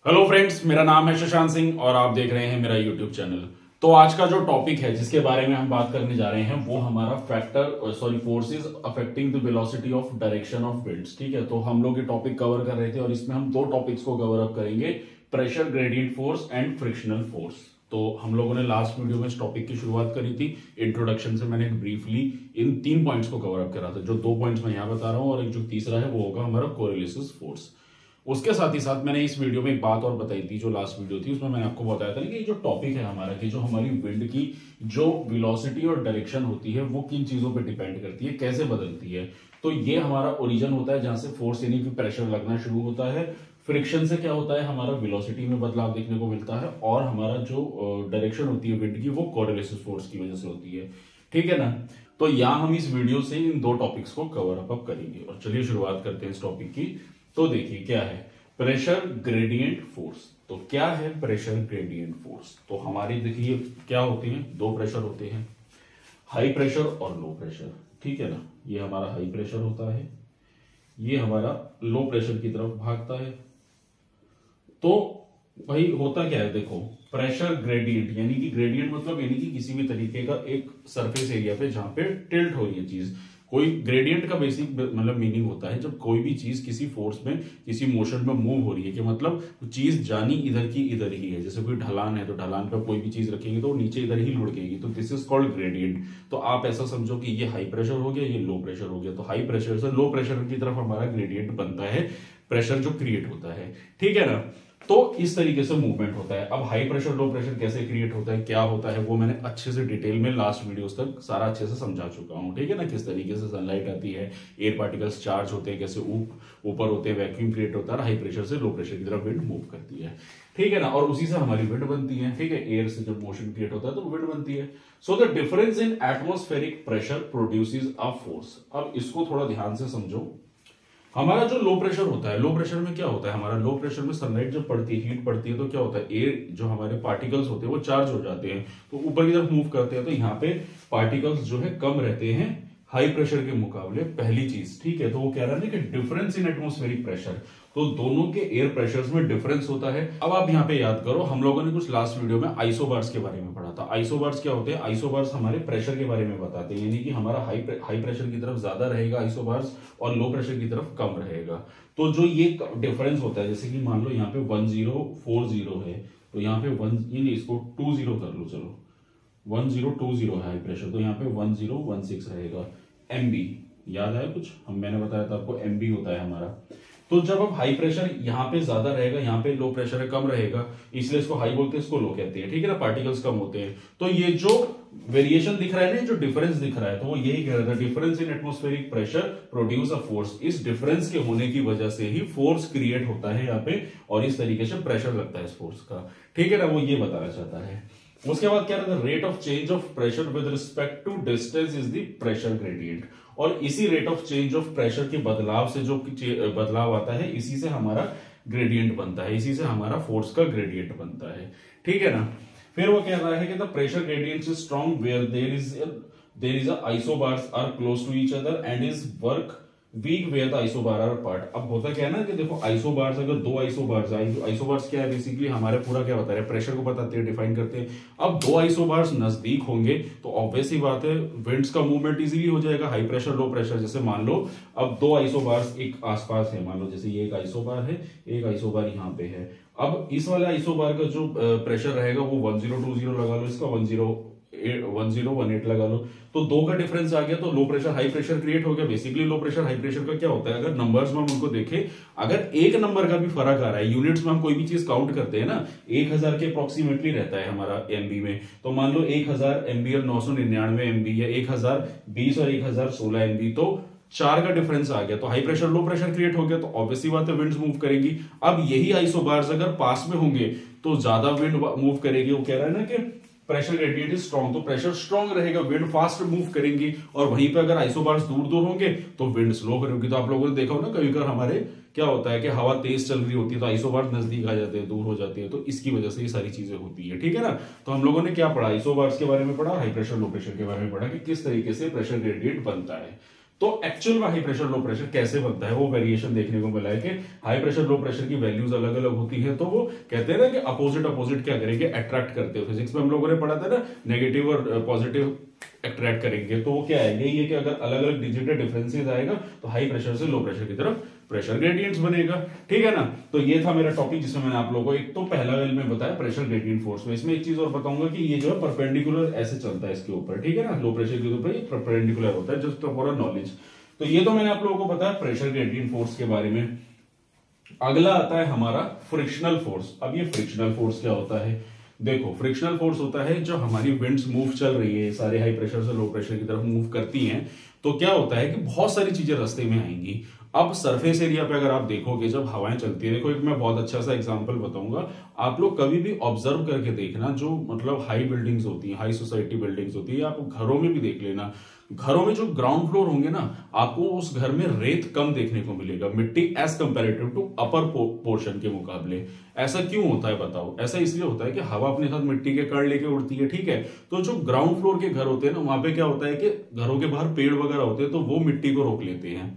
Hello friends, मेरा नाम है शशांक सिंह और आप देख रहे हैं मेरा यूट्यूब चैनल। तो आज का जो टॉपिक है जिसके बारे में हम बात करने जा रहे हैं वो हमारा forces affecting the velocity of direction of winds. ठीक है, तो हम लोग ये टॉपिक कवर कर रहे थे और इसमें हम दो टॉपिक्स को कवर अप करेंगे, pressure gradient force and frictional force. तो हम लोगों ने लास्ट वीडियो में इस टॉपिक की शुरुआत करी थी। इंट्रोडक्शन से मैंने ब्रीफली इन 3 पॉइंट्स को कवर अप करा था। जो 2 पॉइंट्स मैं यहाँ बता रहा हूँ और एक जो तीसरा है वो होगा हमारा कोरिलेसिस फोर्स। उसके साथ ही साथ मैंने इस वीडियो में एक बात और बताई थी, जो लास्ट वीडियो थी उसमें मैंने आपको बताया था कि जो टॉपिक है हमारा कि जो हमारी विंड की जो वेलोसिटी और डायरेक्शन होती है वो किन चीजों पे डिपेंड करती है, कैसे बदलती है। तो ये हमारा ओरिजिन होता है जहां से फोर्स यानी कि प्रेशर लगना शुरू होता है। फ्रिक्शन से क्या होता है, हमारा वेलोसिटी में बदलाव देखने को मिलता है और हमारा जो डायरेक्शन होती है विंड की वो कोरिलेसिस फोर्स की वजह से होती है। ठीक है ना। तो यहाँ हम इस वीडियो से इन 2 टॉपिक्स को कवर अप करेंगे और चलिए शुरुआत करते हैं इस टॉपिक की। तो देखिए क्या है प्रेशर ग्रेडियंट फोर्स। तो क्या है प्रेशर ग्रेडियंट फोर्स? तो हमारी देखिए क्या होते हैं, 2 प्रेशर होते हैं, हाई प्रेशर और लो प्रेशर। ठीक है ना, ये हमारा हाई प्रेशर होता है, ये हमारा लो प्रेशर की तरफ भागता है। तो भाई होता क्या है, देखो प्रेशर ग्रेडियंट यानी कि ग्रेडियंट मतलब यानी कि किसी भी तरीके का एक सरफेस एरिया पे जहां पे टिल्ट हो रही है चीज। कोई ग्रेडियंट का बेसिक मतलब मीनिंग होता है जब कोई भी चीज किसी फोर्स में किसी मोशन में मूव हो रही है कि मतलब चीज जानी इधर की इधर ही है। जैसे कोई ढलान है तो ढलान पर कोई भी चीज रखेंगे तो नीचे इधर ही लुढ़केगी, तो दिस इज कॉल्ड ग्रेडियंट। तो आप ऐसा समझो कि ये हाई प्रेशर हो गया, ये लो प्रेशर हो गया। तो हाई प्रेशर से लो प्रेशर की तरफ हमारा ग्रेडियंट बनता है, प्रेशर जो क्रिएट होता है। ठीक है ना। तो इस तरीके से मूवमेंट होता है। अब हाई प्रेशर लो प्रेशर कैसे क्रिएट होता है, क्या होता है, वो मैंने अच्छे से डिटेल में लास्ट वीडियोस तक सारा अच्छे से समझा चुका हूं। ठीक है ना, किस तरीके से सनलाइट आती है, एयर पार्टिकल्स चार्ज होते हैं, कैसे ऊपर होते हैं, वैक्यूम क्रिएट होता है, हाई प्रेशर से लो प्रेशर की तरफ विंड मूव करती है। ठीक है ना, और उसी से हमारी विंड बनती है। ठीक है, एयर से जब मोशन क्रिएट होता है तो विंड बनती है। So the difference in atmospheric pressure produces a force. अब इसको थोड़ा ध्यान से समझो। हमारा जो लो प्रेशर होता है, लो प्रेशर में क्या होता है, हमारा लो प्रेशर में सनलाइट जब पड़ती है, हीट पड़ती है, तो क्या होता है, एयर जो हमारे पार्टिकल्स होते हैं वो चार्ज हो जाते हैं तो ऊपर की तरफ मूव करते हैं। तो यहाँ पे पार्टिकल्स जो है कम रहते हैं हाई प्रेशर के मुकाबले, पहली चीज। ठीक है, तो वो कह रहा है ना कि डिफरेंस इन एटमॉस्फेरिक प्रेशर, तो दोनों के एयर प्रेशर्स में डिफरेंस होता है। अब आप यहाँ पे याद करो, हम लोगों ने कुछ लास्ट वीडियो में आइसोबार्स के बारे में पढ़ा था। आइसोबार्स क्या होते हैं, आइसोबार्स हमारे प्रेशर के बारे में बताते हैं, यानी कि हमारा हाई प्रेशर की तरफ ज्यादा रहेगा आइसोबार्स और लो प्रेशर की तरफ कम रहेगा। तो जो ये डिफरेंस होता है, जैसे कि मान लो यहाँ पे 1040 है, तो यहाँ पे इसको 20 कर लो, चलो 1020 है हाई प्रेशर, तो यहाँ पे 1016 रहेगा। एमबी याद आया कुछ, मैंने बताया था आपको एमबी होता है हमारा। तो जब अब हाई प्रेशर यहाँ पे ज्यादा रहेगा, यहाँ पे लो प्रेशर है कम रहेगा, इसलिए इसको हाई बोलते हैं, इसको लो कहते हैं। ठीक है ना, पार्टिकल्स कम होते हैं। तो ये जो वेरिएशन दिख रहा है ना, जो डिफरेंस दिख रहा है, तो वो यही कह रहा था, difference in atmospheric pressure produce a force. इस डिफरेंस के होने की वजह से ही फोर्स क्रिएट होता है यहाँ पे और इस तरीके से प्रेशर लगता है इस फोर्स का। ठीक है ना, वो ये बताना चाहता है। उसके बाद क्या रहता है, rate of change of pressure with respect to distance is the pressure gradient. और इसी rate of change of pressure के बदलाव से जो बदलाव आता है, इसी से हमारा ग्रेडियंट बनता है, इसी से हमारा फोर्स का ग्रेडियंट बनता है। ठीक है ना। फिर वो कह रहा है कि the pressure gradient is strong where there is isobars are close to each other and is work weak where the isobar are part. अब होता क्या है ना कि देखो आइसोबार्स, अगर 2 आइसोबार्स आए, आइसोबार्स क्या है, बेसिकली हमारे पूरा क्या बता रहे हैं, प्रेशर को बताते हैं, डिफाइन करते हैं। अब 2 आइसोबार्स नजदीक होंगे तो ऑब्वियस ही बात है विंड्स का मूवमेंट इजीली हो जाएगा, हाई प्रेशर लो प्रेशर। जैसे मान लो अब 2 आइसोबार्स एक आसपास है, मान लो जैसे ये एक आइसोबार है, एक आइसोबार यहाँ पे है। अब इस वाले आइसोबार का जो प्रेशर रहेगा वो 1020 लगा लो, इसका 1018 लगा लो, तो 2 का डिफरेंस आ गया, तो low pressure high pressure create हो गया। Basically low pressure high pressure का क्या होता है, अगर नंबर्स में हम उनको देखें, अगर एक नंबर का भी फर्क आ रहा है, यूनिट्स में हम कोई भी चीज काउंट करते हैं ना, 1000 के अप्रोक्सीमेटली रहता है हमारा एमबी में, तो मान लो 1000 एमबी और 999 एमबी या 1020 और 1016 एमबी, तो 4 का डिफरेंस आ गया, तो high pressure low pressure create हो गया, तो ऑब्वियसली बात है विंड्स मूव करेंगी। अब यही आइसोबार्स अगर पास में होंगे तो ज्यादा विंड मूव करेगी। वो कह रहा है ना कि प्रेशर ग्रेडियंट इज स्ट्रॉन्ग, तो प्रेशर स्ट्रॉन्ग रहेगा, विंड फास्ट मूव करेंगी। और वहीं पे अगर आइसोबार्स दूर दूर होंगे तो विंड स्लो करेगी। तो आप लोगों ने देखा हो ना, कभी कभी हमारे क्या होता है कि हवा तेज चल रही होती है तो आइसोबार्स नजदीक आ जाते हैं, दूर हो जाती है, तो इसकी वजह से ये सारी चीजें होती है। ठीक है ना। तो हम लोगों ने क्या पढ़ा, आइसोबार्स के बारे में पढ़ा, हाई प्रेशर लो प्रेशर के बारे में पढ़ा कि किस तरीके से प्रेशर ग्रेडियंट बनता है। तो एक्चुअल में हाई प्रेशर लो प्रेशर कैसे बनता है वो वेरिएशन देखने को मिला है कि हाई प्रेशर लो प्रेशर की वैल्यूज अलग अलग होती है। तो वो कहते हैं ना कि अपोजिट अपोजिट क्या करेंगे, अट्रैक्ट करते हैं। फिजिक्स में हम लोगों ने पढ़ा था ना, नेगेटिव और पॉजिटिव अट्रैक्ट करेंगे। तो वो क्या है, यही है कि अगर अलग अलग डिजिटल डिफरेंसेस आएगा तो हाई प्रेशर से लो प्रेशर की तरफ प्रेशर ग्रेडियंट्स बनेगा। ठीक है ना। तो ये था मेरा टॉपिक जिसमें मैंने आप लोगों को एक तो पहला वेल में बताया प्रेशर ग्रेडियंट फोर्स में। इसमें एक चीज और बताऊंगा कि ये जो है परपेंडिकुलर ऐसे चलता है इसके ऊपर। ठीक है ना, लो प्रेशर के ऊपर ये परपेंडिकुलर होता है, जस्ट फॉर नॉलेज। तो ये तो मैंने आप लोगों को बताया प्रेशर ग्रेडियंट फोर्स के बारे में। अगला आता है हमारा फ्रिक्शनल फोर्स। अब ये फ्रिक्शनल फोर्स क्या होता है, देखो फ्रिक्शनल फोर्स होता है जो हमारी विंड्स मूव चल रही है, सारे हाई प्रेशर से लो प्रेशर की तरफ मूव करती हैं, तो क्या होता है कि बहुत सारी चीजें रास्ते में आएंगी। अब सरफेस एरिया पे अगर आप देखोगे जब हवाएं चलती है, देखो एक मैं बहुत अच्छा सा एग्जांपल बताऊंगा, आप लोग कभी भी ऑब्जर्व करके देखना, जो मतलब हाई बिल्डिंग्स होती हैं, हाई सोसाइटी बिल्डिंग्स होती है, आप घरों में भी देख लेना, घरों में जो ग्राउंड फ्लोर होंगे ना, आपको उस घर में रेत कम देखने को मिलेगा, मिट्टी as comparative to upper portion के मुकाबले। ऐसा क्यों होता है बताओ? ऐसा इसलिए होता है कि हवा अपने साथ मिट्टी के कण लेके उड़ती है। ठीक है, तो जो ग्राउंड फ्लोर के घर होते हैं ना, वहां पे क्या होता है कि घरों के बाहर पेड़ वगैरह होते हैं, तो वो मिट्टी को रोक लेते हैं।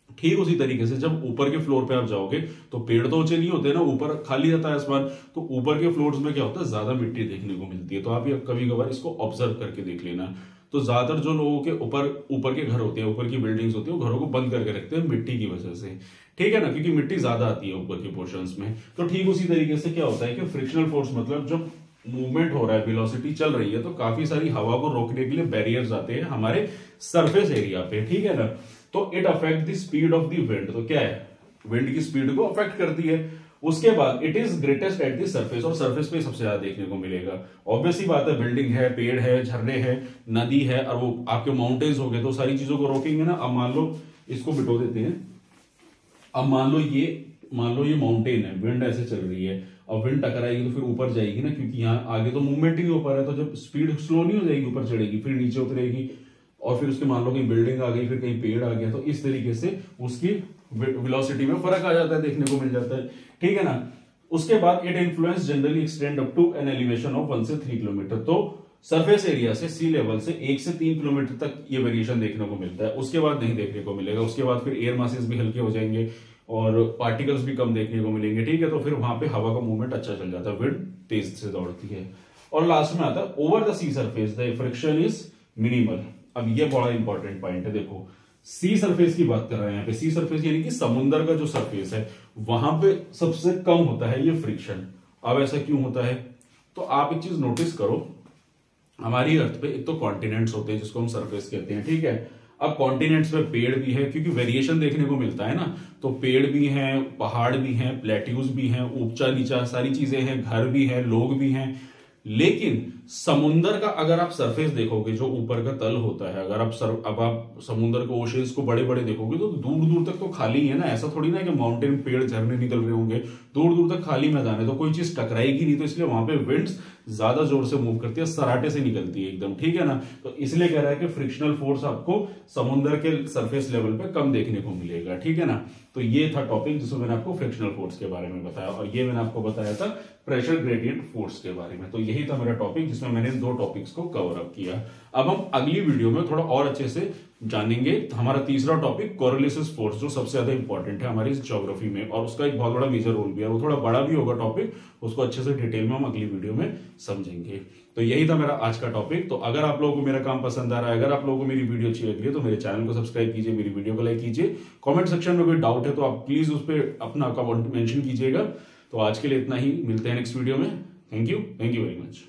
ठीक उसी तरीके से जब ऊपर के फ्लोर पे आप जाओगे तो पेड़ तो ऊंचे नहीं होते ना, ऊपर खाली रहता है आसमान, तो ऊपर के फ्लोर्स में क्या होता है, ज्यादा मिट्टी देखने को मिलती है। तो आप ये कभी कभार इसको ऑब्जर्व करके देख लेना। तो ज्यादातर जो लोगों के ऊपर के घर होते हैं, ऊपर की बिल्डिंग्स होती है, वो घरों को बंद करके रखते हैं मिट्टी की वजह से। ठीक है ना, क्योंकि मिट्टी ज्यादा आती है ऊपर के पोर्शंस में। तो ठीक उसी तरीके से क्या होता है कि फ्रिक्शनल फोर्स मतलब जब मूवमेंट हो रहा है, वेलोसिटी चल रही है, तो काफी सारी हवा को रोकने के लिए बैरियर्स आते हैं हमारे सरफेस एरिया पे। ठीक है ना, तो it affect the speed of the wind. तो क्या है, विंड की स्पीड को अफेक्ट करती है। उसके बाद it is greatest at the surface, और सरफेस पे सबसे ज्यादा देखने को मिलेगा। ऑब्वियसली बात है, बिल्डिंग है, पेड़ है, झरने हैं, नदी है, और वो आपके माउंटेन्स हो गए, तो सारी चीजों को रोकेंगे ना। अब मान लो इसको बिठो देते हैं, अब मान लो ये माउंटेन है, विंड ऐसे चल रही है, अब विंड टकराएगी तो फिर ऊपर जाएगी ना, क्योंकि यहाँ आगे तो मूवमेंट ही नहीं हो पा रहा है। तो जब स्पीड स्लो नहीं हो जाएगी, ऊपर चढ़ेगी, फिर नीचे उतरेगी, और फिर उसके मान लो कहीं बिल्डिंग आ गई, फिर कहीं पेड़ आ गया, तो इस तरीके से उसकी वेलोसिटी में फर्क आ जाता है, देखने को मिल जाता है। ठीक है ना। उसके बाद it influence generally extend up to an elevation of 1 से 3 किलोमीटर। तो सरफेस एरिया से सी लेवल से 1 से 3 किलोमीटर तक ये वेरिएशन देखने को मिलता है। उसके बाद नहीं देखने को मिलेगा। उसके बाद फिर एयर मासेस भी हल्के हो जाएंगे और पार्टिकल्स भी कम देखने को मिलेंगे। ठीक है, तो फिर वहां पे हवा का मूवमेंट अच्छा चल जाता है, विंड तेज से दौड़ती है। और लास्ट में आता है over the sea surface the friction is minimal. अब ये बड़ा इंपॉर्टेंट पॉइंट है। देखो सी सरफेस की बात कर रहे हैं यहाँ पे, सी सरफेस यानी कि समुद्र का जो सरफेस है, वहां पे सबसे कम होता है ये फ्रिक्शन। अब ऐसा क्यों होता है, तो आप एक चीज नोटिस करो, हमारी अर्थ पे एक तो कॉन्टिनेंट्स होते हैं जिसको हम सरफेस कहते हैं। ठीक है, अब कॉन्टिनेंट्स पे पेड़ भी है, क्योंकि वेरिएशन देखने को मिलता है ना, तो पेड़ भी हैं, पहाड़ भी हैं, प्लेट्यूज भी हैं, ऊंचा नीचा सारी चीजें हैं, घर भी हैं, लोग भी हैं। लेकिन समुंदर का अगर आप सरफेस देखोगे, जो ऊपर का तल होता है, अगर अब आप समुंदर के ओशंस को बड़े बड़े देखोगे तो दूर दूर तक तो खाली है ना। ऐसा थोड़ी ना कि माउंटेन, पेड़, झरने निकल रहे होंगे, दूर दूर तक खाली मैदान है, तो कोई चीज टकराएगी नहीं। तो इसलिए वहां पे विंड्स ज्यादा जोर से मूव करती है, सराटे से निकलती है एकदम। ठीक है ना, तो इसलिए कह रहा है कि फ्रिक्शनल फोर्स आपको समुद्र के सरफेस लेवल पे कम देखने को मिलेगा। ठीक है ना, तो ये था टॉपिक जिसमें मैंने आपको फ्रिक्शनल फोर्स के बारे में बताया, और ये मैंने आपको बताया था प्रेशर ग्रेडियंट फोर्स के बारे में। तो यही था मेरा टॉपिक जिसमें मैंने इन 2 टॉपिक्स को कवर अप किया। अब हम अगली वीडियो में थोड़ा और अच्छे से जानेंगे हमारा तीसरा टॉपिक कोरिलेसिस फोर्स, जो सबसे ज्यादा इंपॉर्टेंट है हमारी ज्योग्राफी में, और उसका एक बहुत बड़ा मेजर रोल भी है। वो थोड़ा बड़ा भी होगा टॉपिक, उसको अच्छे से डिटेल में हम अगली वीडियो में समझेंगे। तो यही था मेरा आज का टॉपिक। तो अगर आप लोगों को मेरा काम पसंद आ रहा है, अगर आप लोगों को मेरी वीडियो अच्छी लग रही है, तो मेरे चैनल को सब्सक्राइब कीजिए, मेरी वीडियो को लाइक कीजिए। कमेंट सेक्शन में कोई डाउट है तो आप प्लीज उस पर अपना कमेंट मेंशन कीजिएगा। तो आज के लिए इतना ही, मिलते हैं नेक्स्ट वीडियो में। Thank you very much.